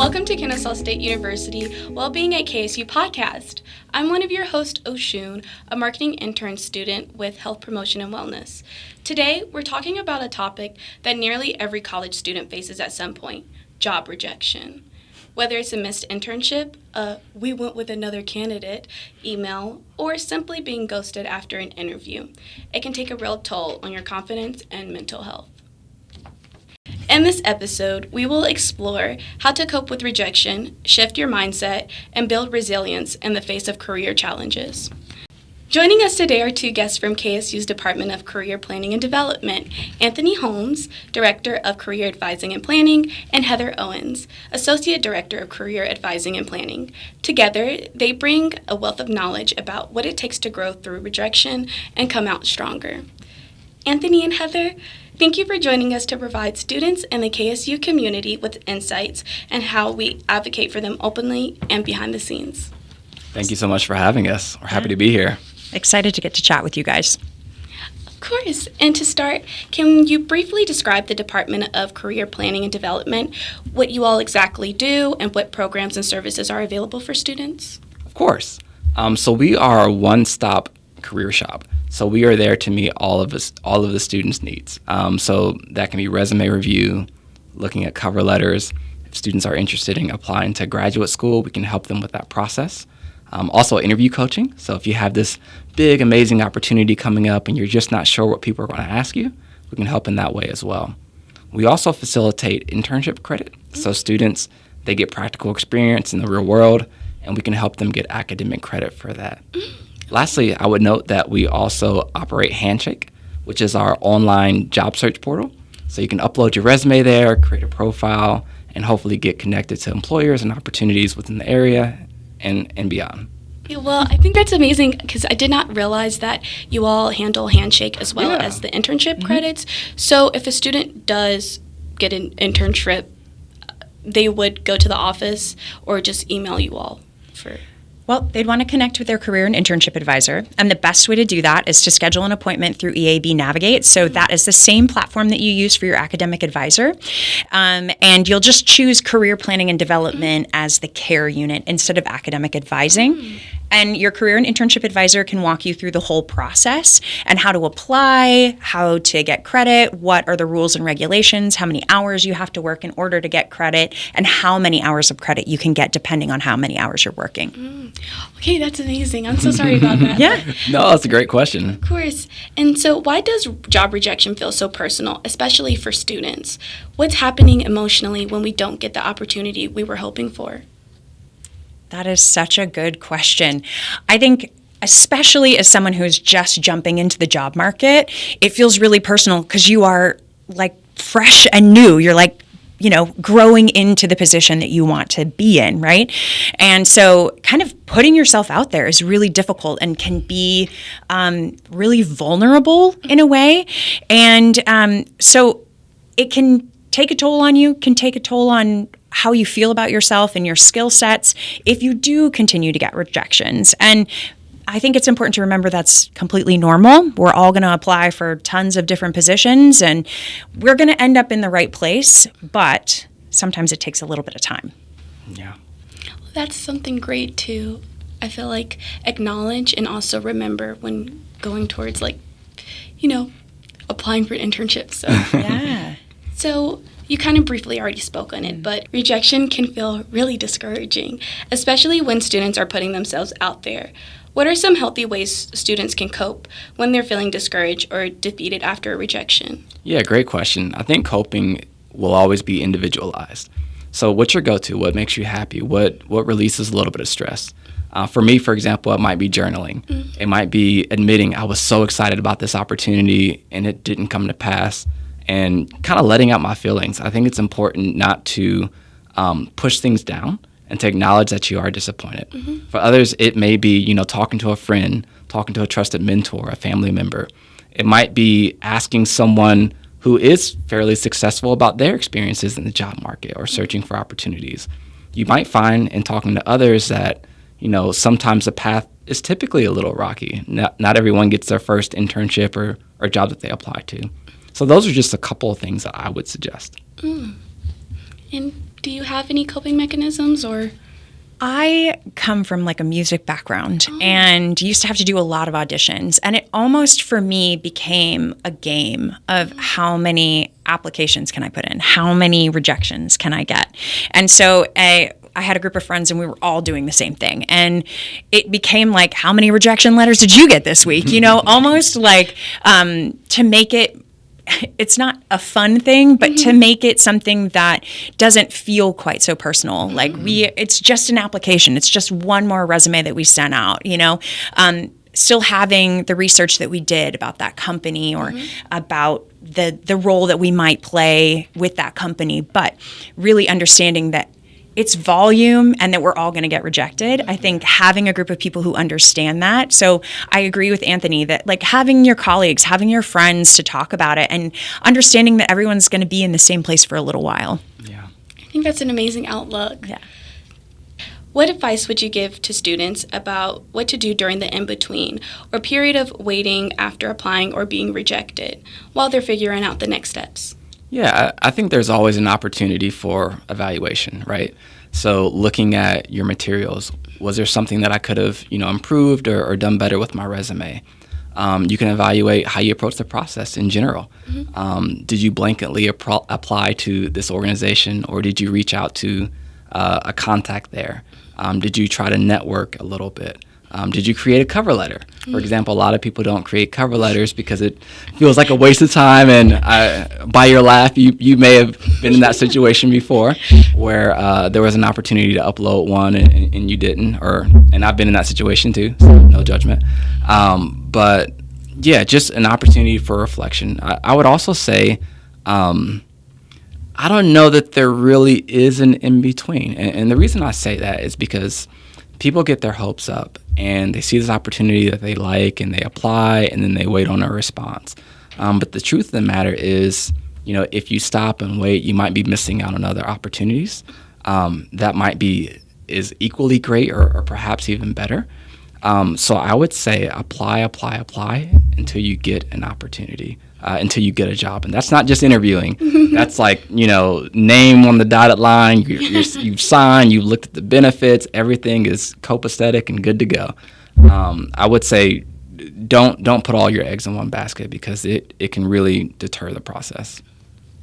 Welcome to Kennesaw State University Wellbeing KSU Podcast. I'm one of your hosts, Oshun, a marketing intern student with health promotion and wellness. Today, we're talking about a topic that nearly every college student faces at some point, job rejection. Whether it's a missed internship, we went with another candidate email, or simply being ghosted after an interview, it can take a real toll on your confidence and mental health. In this episode, we will explore how to cope with rejection, shift your mindset, and build resilience in the face of career challenges. Joining us today are two guests from KSU's Department of Career Planning and Development, Anthony Holmes, Director of Career Advising and Planning, and Heather Owens, Associate Director of Career Advising and Planning. Together, they bring a wealth of knowledge about what it takes to grow through rejection and come out stronger. Anthony and Heather, thank you for joining us to provide students and the KSU community with insights and how we advocate for them openly and behind the scenes. Thank you so much for having us. We're happy to be here. Excited to get to chat with you guys. Of course. And to start, can you briefly describe the Department of Career Planning and Development, what you all exactly do, and what programs and services are available for students? Of course. So we are a one-stop career shop. So we are there to meet all of the students' needs. So that can be resume review, looking at cover letters. If students are interested in applying to graduate school, we can help them with that process. Also interview coaching. So if you have this big, amazing opportunity coming up and you're just not sure what people are going to ask you, we can help in that way as well. We also facilitate internship credit. So students, they get practical experience in the real world, and we can help them get academic credit for that. Lastly, I would note that we also operate Handshake, which is our online job search portal. So you can upload your resume there, create a profile, and hopefully get connected to employers and opportunities within the area and beyond. Yeah, well, I think that's amazing because I did not realize that you all handle Handshake as well as the internship credits. So if a student does get an internship, they would go to the office or just email you all for... Well, they'd want to connect with their career and internship advisor, and the best way to do that is to schedule an appointment through EAB Navigate. So that is the same platform that you use for your academic advisor, and you'll just choose career planning and development as the care unit instead of academic advising. And your career and internship advisor can walk you through the whole process and how to apply, how to get credit, what are the rules and regulations, how many hours you have to work in order to get credit, and how many hours of credit you can get depending on how many hours you're working. Okay, that's amazing. I'm so sorry about that. No, that's a great question. Of course. And so why does job rejection feel so personal, especially for students? What's happening emotionally when we don't get the opportunity we were hoping for? That is such a good question. I think especially as someone who's just jumping into the job market, it feels really personal because you are like fresh and new. You're like, growing into the position that you want to be in, right? And so kind of putting yourself out there is really difficult and can be really vulnerable in a way. And so it can take a toll on you, can take a toll on how you feel about yourself and your skill sets if you do continue to get rejections. And I think it's important to remember that's completely normal. We're all going to apply for tons of different positions, and we're going to end up in the right place, but sometimes it takes a little bit of time. Yeah. Well, that's something great to, I feel like, acknowledge and also remember when going towards, applying for internships. So. Yeah. So you kind of briefly already spoke on it, but rejection can feel really discouraging, especially when students are putting themselves out there. What are some healthy ways students can cope when they're feeling discouraged or defeated after a rejection? Yeah, great question. I think coping will always be individualized. So what's your go-to? What makes you happy? What releases a little bit of stress? For me, for example, it might be journaling. It might be admitting I was so excited about this opportunity and it didn't come to pass, and kind of letting out my feelings. I think it's important not to push things down and to acknowledge that you are disappointed. For others, it may be, talking to a friend, talking to a trusted mentor, a family member. It might be asking someone who is fairly successful about their experiences in the job market or searching for opportunities. You might find in talking to others that, sometimes the path is typically a little rocky. Not everyone gets their first internship or job that they apply to. So those are just a couple of things that I would suggest. And do you have any coping mechanisms or? I come from like a music background and used to have to do a lot of auditions. And it almost for me became a game of how many applications can I put in? How many rejections can I get? And so I had a group of friends and we were all doing the same thing. And it became like, how many rejection letters did you get this week? You know, almost like to make it's not a fun thing, but to make it something that doesn't feel quite so personal. Like it's just an application. It's just one more resume that we sent out, you know, still having the research that we did about that company or about the role that we might play with that company, but really understanding that it's volume and that we're all going to get rejected. I think having a group of people who understand that. So I agree with Anthony that like having your colleagues, having your friends to talk about it and understanding that everyone's going to be in the same place for a little while. Yeah. I think that's an amazing outlook. Yeah. What advice would you give to students about what to do during the in-between or period of waiting after applying or being rejected while they're figuring out the next steps? Yeah, I think there's always an opportunity for evaluation, right? So looking at your materials, was there something that I could have, improved or done better with my resume? You can evaluate how you approach the process in general. Did you blanketly apply to this organization, or did you reach out to a contact there? Did you try to network a little bit? Did you create a cover letter? For example, a lot of people don't create cover letters because it feels like a waste of time. And by your laugh, you may have been in that situation before where there was an opportunity to upload one and you didn't. And I've been in that situation too, so no judgment. But yeah, just an opportunity for reflection. I would also say, I don't know that there really is an in-between. And the reason I say that is because people get their hopes up and they see this opportunity that they like and they apply and then they wait on a response. But the truth of the matter is, if you stop and wait, you might be missing out on other opportunities that might be is equally great or perhaps even better. So I would say apply until you get an opportunity, until you get a job. And that's not just interviewing. That's like, name on the dotted line, you've signed, you looked at the benefits, everything is copacetic and good to go. I would say don't put all your eggs in one basket because it can really deter the process.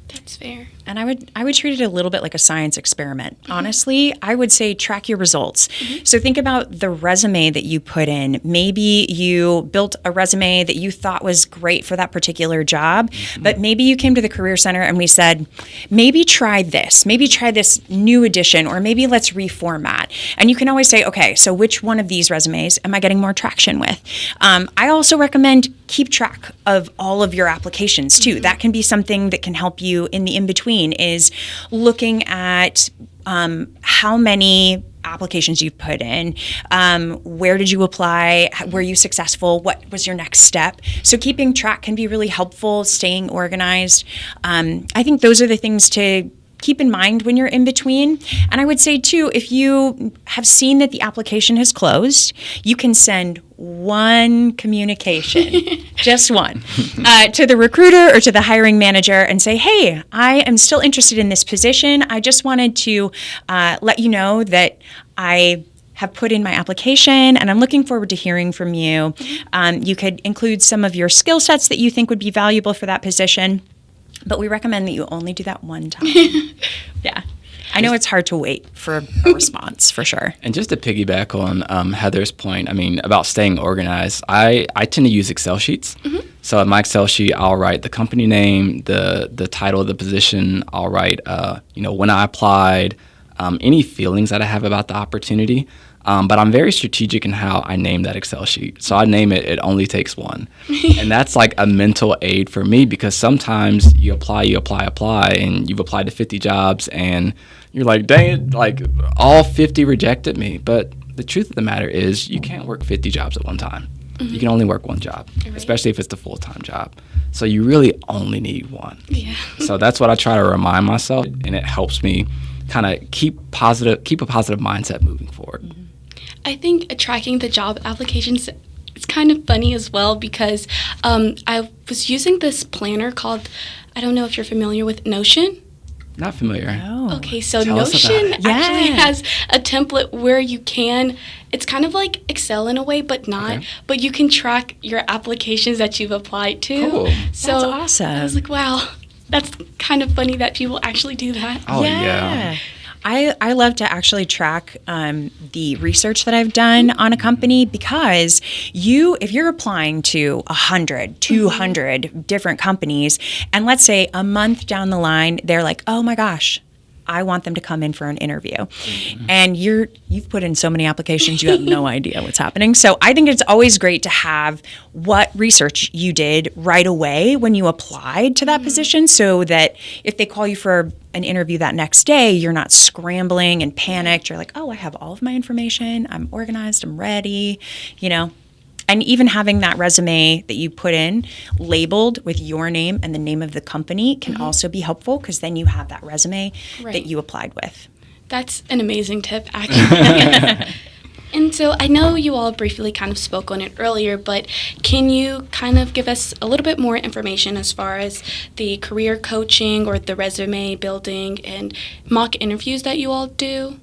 That's fair. And I would treat it a little bit like a science experiment. Honestly, I would say track your results. So think about the resume that you put in. Maybe you built a resume that you thought was great for that particular job, but maybe you came to the Career Center and we said, maybe try this new edition, or maybe let's reformat. And you can always say, okay, so which one of these resumes am I getting more traction with? I also recommend keep track of all of your applications too. That can be something that can help you in the in-between, is looking at how many applications you've put in, where did you apply, were you successful, what was your next step. So keeping track can be really helpful, staying organized. I think those are the things to keep in mind when you're in between. And I would say too, if you have seen that the application has closed, you can send one communication, just one, to the recruiter or to the hiring manager and say, hey, I am still interested in this position. I just wanted to let you know that I have put in my application and I'm looking forward to hearing from you. You could include some of your skill sets that you think would be valuable for that position. But we recommend that you only do that one time. Yeah. I know it's hard to wait for a response, for sure. And just to piggyback on Heather's point, about staying organized, I tend to use Excel sheets. So in my Excel sheet, I'll write the company name, the title of the position. I'll write, when I applied, any feelings that I have about the opportunity. But I'm very strategic in how I name that Excel sheet. So I name it only takes one. And that's like a mental aid for me, because sometimes you apply, and you've applied to 50 jobs and you're like, dang it, like all 50 rejected me. But the truth of the matter is you can't work 50 jobs at one time. You can only work one job, especially if it's the full-time job. So you really only need one. Yeah. So that's what I try to remind myself, and it helps me kind of keep a positive mindset moving forward. I think tracking the job applications is kind of funny as well, because I was using this planner called, I don't know if you're familiar with Notion. Not familiar. Oh. Okay, so Tell us about Notion it. actually Yeah. has a template where you can, it's kind of like Excel in a way, but not, Okay. but you can track your applications that you've applied to. Cool. So That's awesome. I was like, wow, that's kind of funny that people actually do that. Oh, yeah. I love to actually track the research that I've done on a company, because if you're applying to 100, 200 different companies, and let's say a month down the line, they're like, oh my gosh, I want them to come in for an interview. And you've put in so many applications, you have no idea what's happening. So I think it's always great to have what research you did right away when you applied to that position, so that if they call you for an interview that next day, you're not scrambling and panicked. You're like, oh, I have all of my information. I'm organized. I'm ready, And even having that resume that you put in labeled with your name and the name of the company can also be helpful, because then you have that resume Right. that you applied with. That's an amazing tip, actually. And so I know you all briefly kind of spoke on it earlier, but can you kind of give us a little bit more information as far as the career coaching or the resume building and mock interviews that you all do?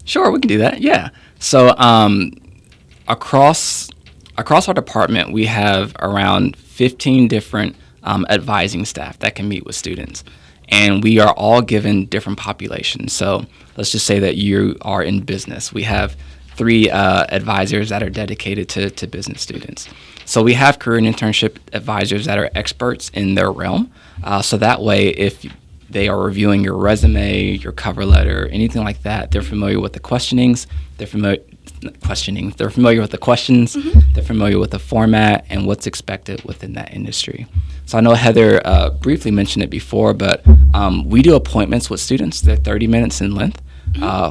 Sure, we can do that. Yeah. So across our department, we have around 15 different advising staff that can meet with students. And we are all given different populations. So let's just say that you are in business. We have 3 advisors that are dedicated to business students. So we have career and internship advisors that are experts in their realm. So that way, if they are reviewing your resume, your cover letter, anything like that, they're familiar with the questionings, they're familiar with the questions, they're familiar with the format and what's expected within that industry. So I know Heather briefly mentioned it before, but we do appointments with students. They're 30 minutes in length.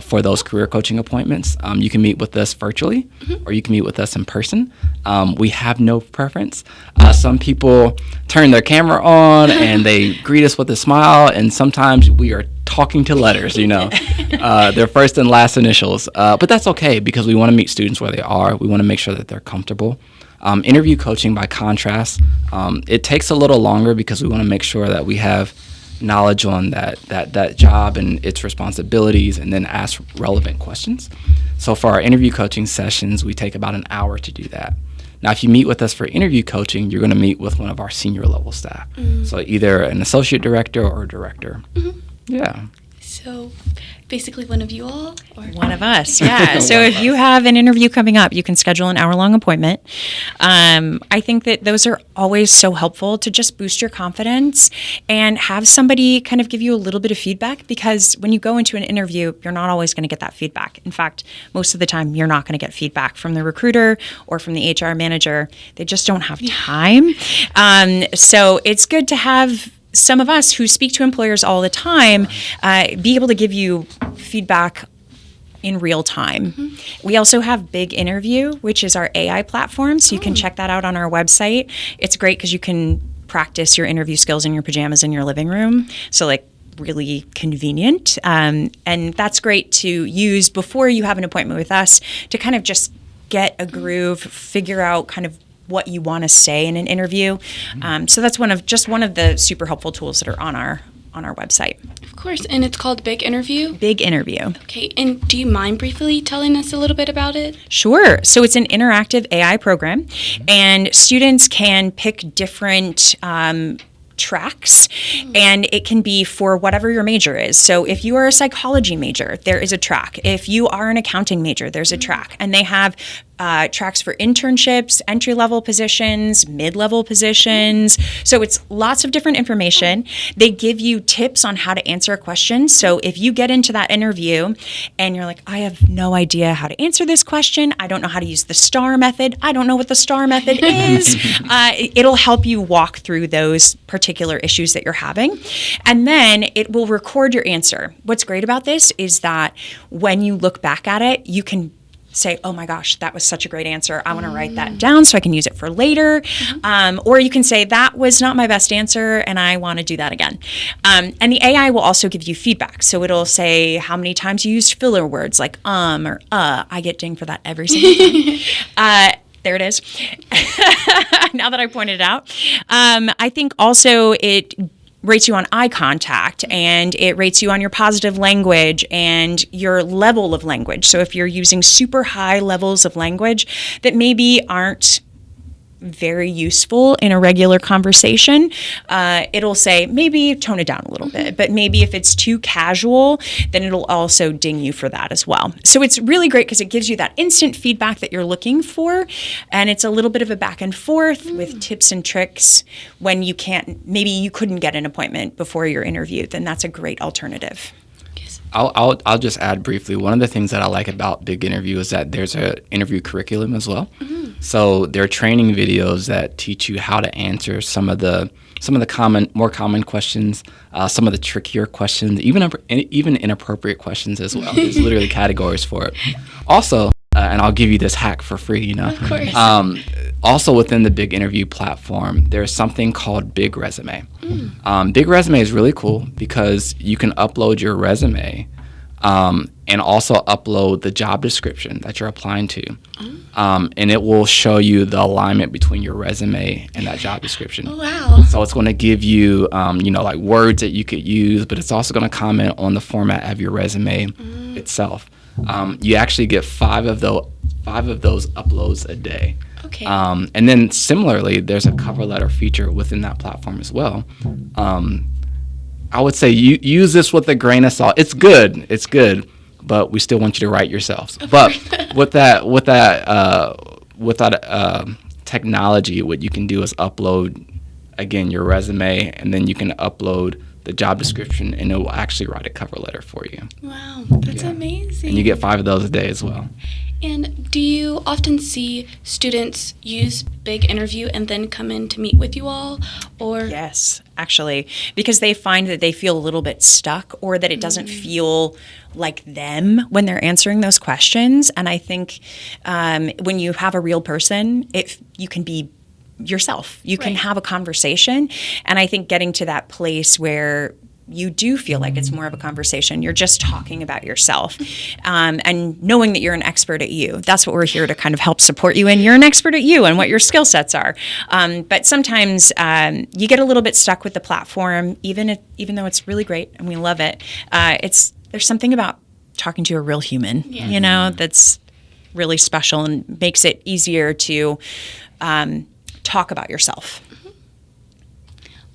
For those career coaching appointments. You can meet with us virtually, or you can meet with us in person. We have no preference. Some people turn their camera on and they greet us with a smile, and sometimes we are talking to letters, their first and last initials. But that's okay, because we want to meet students where they are. We want to make sure that they're comfortable. Interview coaching, by contrast, it takes a little longer, because we want to make sure that we have knowledge on that job and its responsibilities, and then ask relevant questions. So for our interview coaching sessions, we take about an hour to do that. Now, if you meet with us for interview coaching, you're going to meet with one of our senior level staff. So either an associate director or a director. Yeah. So basically one of you all? Or? One of us, yeah. So if you have an interview coming up, you can schedule an hour-long appointment. I think that those are always so helpful to just boost your confidence and have somebody kind of give you a little bit of feedback, because when you go into an interview, you're not always going to get that feedback. In fact, most of the time, you're not going to get feedback from the recruiter or from the HR manager. They just don't have time. So it's good to have some of us who speak to employers all the time be able to give you feedback in real time. We also have Big Interview, which is our AI platform, so you can check that out on our website. It's great because you can practice your interview skills in your pajamas in your living room, so really convenient. And that's great to use before you have an appointment with us, to kind of just get a groove, figure out kind of what you want to say in an interview. So that's one of the super helpful tools that are on our website. Of course, and it's called Big Interview? Big Interview. Okay, and do you mind briefly telling us a little bit about it? Sure. So it's an interactive AI program, and students can pick different tracks, and it can be for whatever your major is. So if you are a psychology major, there is a track. If you are an accounting major, there's a track. And they have tracks for internships, entry-level positions, mid-level positions. So it's lots of different information. They give you tips on how to answer a question. So if you get into that interview and you're like, I have no idea how to answer this question, I don't know how to use the STAR method, I don't know what the STAR method is, it'll help you walk through those particular issues that you're having. And then it will record your answer. What's great about this is that when you look back at it, you can say, oh my gosh, that was such a great answer. I want to write that down so I can use it for later. Or you can say, that was not my best answer and I want to do that again. And the AI will also give you feedback. So it'll say how many times you used filler words like or I get dinged for that every single time. There it is. Now that I pointed it out. I think also it rates you on eye contact, and it rates you on your positive language and your level of language. So if you're using super high levels of language that maybe aren't very useful in a regular conversation, it'll say maybe tone it down a little bit. But maybe if it's too casual, then it'll also ding you for that as well. So it's really great because it gives you that instant feedback that you're looking for, and it's a little bit of a back and forth with tips and tricks when maybe you couldn't get an appointment before your interview. Then that's a great alternative. I'll just add briefly. One of the things that I like about Big Interview is that there's an interview curriculum as well. So there are training videos that teach you how to answer some of the more common questions, some of the trickier questions, even inappropriate questions as well. There's literally categories for it. Also, and I'll give you this hack for free. Of course. Also within the Big Interview platform, there's something called Big Resume. Big Resume is really cool because you can upload your resume and also upload the job description that you're applying to. And it will show you the alignment between your resume and that job description. Oh, wow. So it's going to give you, like words that you could use, but it's also going to comment on the format of your resume itself. You actually get 5 of those uploads a day. Okay. And then similarly, there's a cover letter feature within that platform as well. I would say you use this with a grain of salt. It's good, but we still want you to write yourselves. But with that technology, what you can do is upload again your resume, and then you can upload the job description, and it will actually write a cover letter for you. Wow, that's amazing. And you get 5 of those a day as well. And do you often see students use Big Interview and then come in to meet with you all? Or Yes, actually, because they find that they feel a little bit stuck, or that it doesn't feel like them when they're answering those questions. And I think when you have a real person, you can be yourself. You can have a conversation. And I think getting to that place where you do feel like it's more of a conversation, you're just talking about yourself, and knowing that you're an expert at you. That's what we're here to kind of help support you in. You're an expert at you and what your skill sets are. But sometimes you get a little bit stuck with the platform, even though it's really great and we love it. There's something about talking to a real human, that's really special and makes it easier to talk about yourself.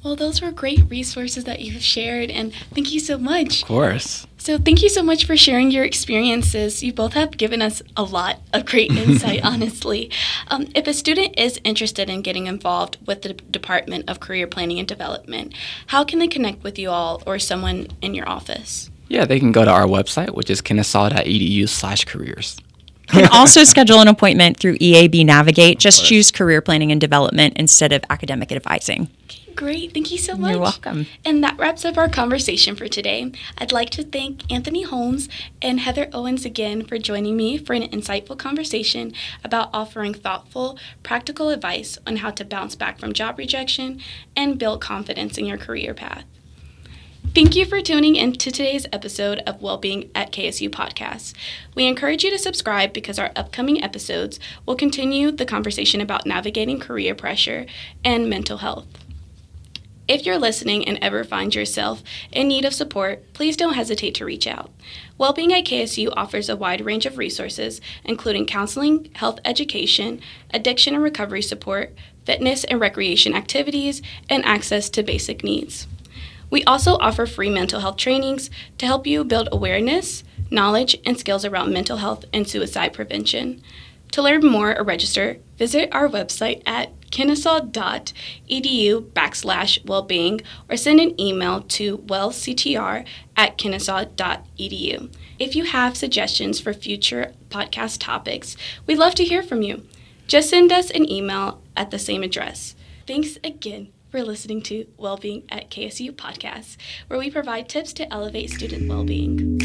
Well, those were great resources that you've shared, and thank you so much. Of course. So thank you so much for sharing your experiences. You both have given us a lot of great insight, honestly. If a student is interested in getting involved with the Department of Career Planning and Development, how can they connect with you all or someone in your office? Yeah, they can go to our website, which is kennesaw.edu/careers. You can also schedule an appointment through EAB Navigate. Just choose Career Planning and Development instead of Academic Advising. Great. Thank you so much. You're welcome. And that wraps up our conversation for today. I'd like to thank Anthony Holmes and Heather Owens again for joining me for an insightful conversation about offering thoughtful, practical advice on how to bounce back from job rejection and build confidence in your career path. Thank you for tuning in to today's episode of Wellbeing at KSU Podcast. We encourage you to subscribe because our upcoming episodes will continue the conversation about navigating career pressure and mental health. If you're listening and ever find yourself in need of support, please don't hesitate to reach out. Wellbeing at KSU offers a wide range of resources, including counseling, health education, addiction and recovery support, fitness and recreation activities, and access to basic needs. We also offer free mental health trainings to help you build awareness, knowledge, and skills around mental health and suicide prevention. To learn more or register, visit our website at kennesaw.edu/wellbeing or send an email to wellctr@kennesaw.edu. If you have suggestions for future podcast topics, we'd love to hear from you. Just send us an email at the same address. Thanks again for listening to Wellbeing at KSU Podcast, where we provide tips to elevate student well-being.